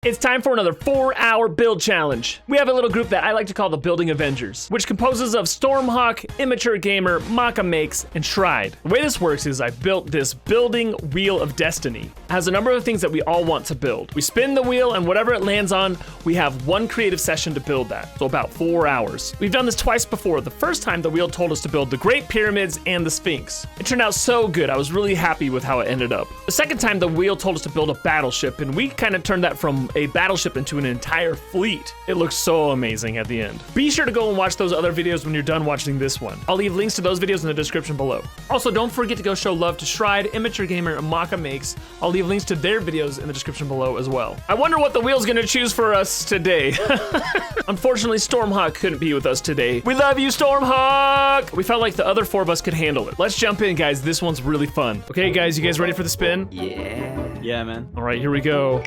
It's time for another 4-hour build challenge. We have a little group that I like to call the Building Avengers, which composes of Stormhawk, Immature Gamer, Maka Makes, and Shride. The way this works is I've built this building wheel of destiny. It has a number of things that we all want to build. We spin the wheel and whatever it lands on, we have one creative session to build that, so about 4 hours. We've done this twice before. The first time the wheel told us to build the Great Pyramids and the Sphinx. It turned out so good, I was really happy with how it ended up. The second time the wheel told us to build a battleship, and we kind of turned that from a battleship into an entire fleet. It looks so amazing at the end. Be sure to go and watch those other videos when you're done watching this one. I'll leave links to those videos in the description below. Also, don't forget to go show love to Shride, Immature Gamer, and Maka Makes. I'll leave links to their videos in the description below as well. I wonder what the wheel's gonna choose for us today. Unfortunately, Stormhawk couldn't be with us today. We love you, Stormhawk! We felt like the other 4 of us could handle it. Let's jump in, guys. This one's really fun. Okay, guys, you guys ready for the spin? Yeah, man. All right, here we go.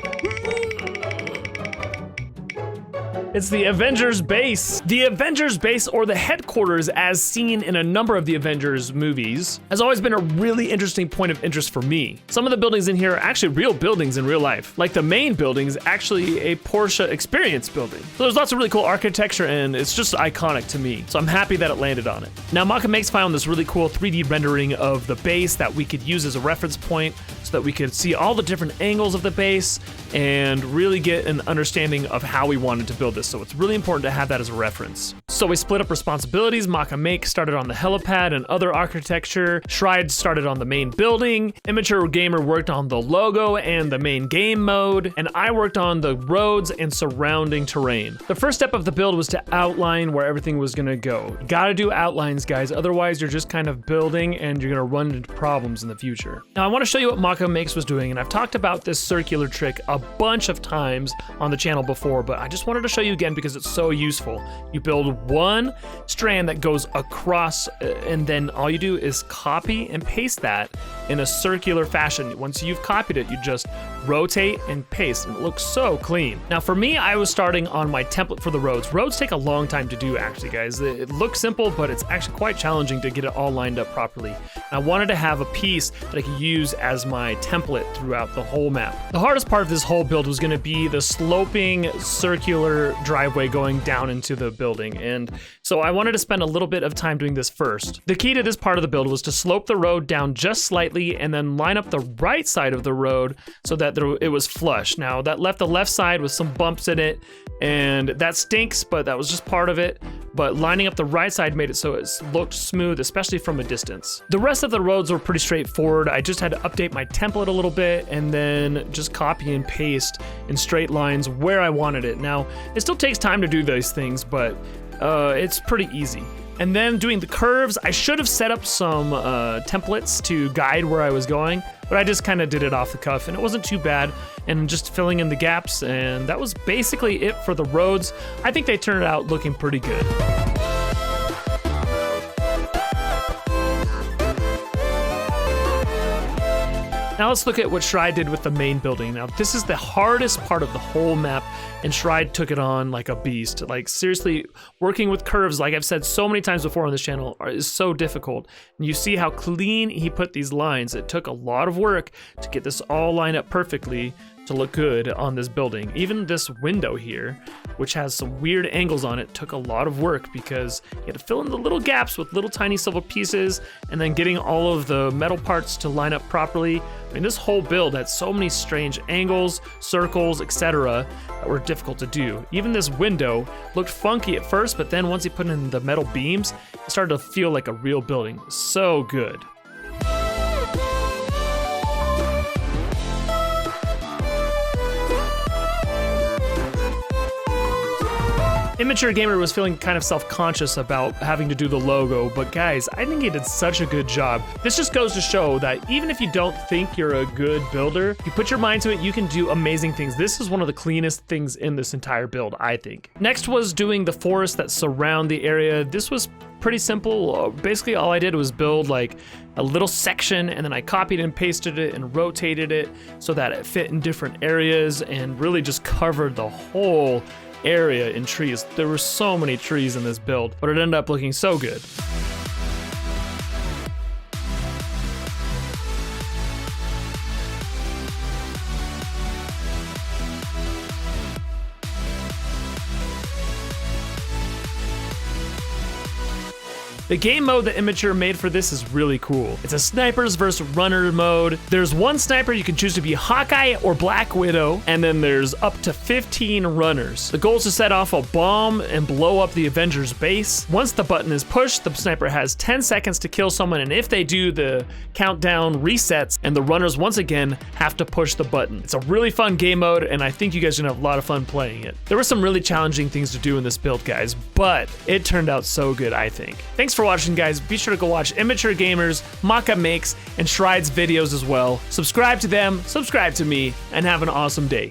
It's the Avengers Base. The Avengers Base, or the headquarters as seen in a number of the Avengers movies, has always been a really interesting point of interest for me. Some of the buildings in here are actually real buildings in real life. Like the main building is actually a Porsche Experience building. So there's lots of really cool architecture and it's just iconic to me. So I'm happy that it landed on it. Now Maka Makes found this really cool 3D rendering of the base that we could use as a reference point so that we could see all the different angles of the base and really get an understanding of how we wanted to build this. So it's really important to have that as a reference. So we split up responsibilities. Maka Make started on the helipad and other architecture. Shride started on the main building. Immature Gamer worked on the logo and the main game mode. And I worked on the roads and surrounding terrain. The first step of the build was to outline where everything was gonna go. You gotta do outlines, guys. Otherwise, you're just kind of building and you're gonna run into problems in the future. Now, I wanna show you what Maka Makes was doing. And I've talked about this circular trick a bunch of times on the channel before, but I just wanted to show you again because it's so useful. You build one strand that goes across and then all you do is copy and paste that in a circular fashion. Once you've copied it, you just rotate and paste and it looks so clean. Now for me, I was starting on my template for the roads. Roads take a long time to do actually, guys. It looks simple, but it's actually quite challenging to get it all lined up properly. And I wanted to have a piece that I could use as my template throughout the whole map. The hardest part of this whole build was gonna be the sloping circular driveway going down into the building, and so I wanted to spend a little bit of time doing this first. The key to this part of the build was to slope the road down just slightly and then line up the right side of the road so that it was flush. Now that left the left side with some bumps in it, and that stinks, but that was just part of it. But lining up the right side made it so it looked smooth, especially from a distance. The rest of the roads were pretty straightforward. I just had to update my template a little bit and then just copy and paste in straight lines where I wanted it. Now, it still takes time to do those things, but it's pretty easy. And then doing the curves, I should have set up some templates to guide where I was going, but I just kind of did it off the cuff and it wasn't too bad, and just filling in the gaps, and that was basically it for the roads. I think they turned out looking pretty good. Now let's look at what Shride did with the main building. Now this is the hardest part of the whole map, and Shride took it on like a beast. Like seriously, working with curves, like I've said so many times before on this channel, is so difficult. And you see how clean he put these lines. It took a lot of work to get this all lined up perfectly to look good on this building. Even this window here, which has some weird angles on it, took a lot of work because you had to fill in the little gaps with little tiny silver pieces and then getting all of the metal parts to line up properly. I mean, this whole build had so many strange angles, circles, etc. that were difficult to do. Even this window looked funky at first, but then once you put in the metal beams, it started to feel like a real building. So good. Immature Gamer was feeling kind of self-conscious about having to do the logo, but guys, I think he did such a good job. This just goes to show that even if you don't think you're a good builder, if you put your mind to it, you can do amazing things. This is one of the cleanest things in this entire build, I think. Next was doing the forests that surround the area. This was pretty simple. Basically, all I did was build like a little section, and then I copied and pasted it and rotated it so that it fit in different areas and really just covered the whole area in trees. There were so many trees in this build, but it ended up looking so good. The game mode that Immature made for this is really cool. It's a snipers versus runner mode. There's one sniper you can choose to be Hawkeye or Black Widow, and then there's up to 15 runners. The goal is to set off a bomb and blow up the Avengers base. Once the button is pushed, the sniper has 10 seconds to kill someone, and if they do, the countdown resets and the runners once again have to push the button. It's a really fun game mode, and I think you guys are gonna have a lot of fun playing it. There were some really challenging things to do in this build, guys, but it turned out so good, I think. Thanks for watching, guys. Be sure to go watch Immature Gamers, Maka Makes, and Shride's videos as well. Subscribe to them, subscribe to me, and have an awesome day.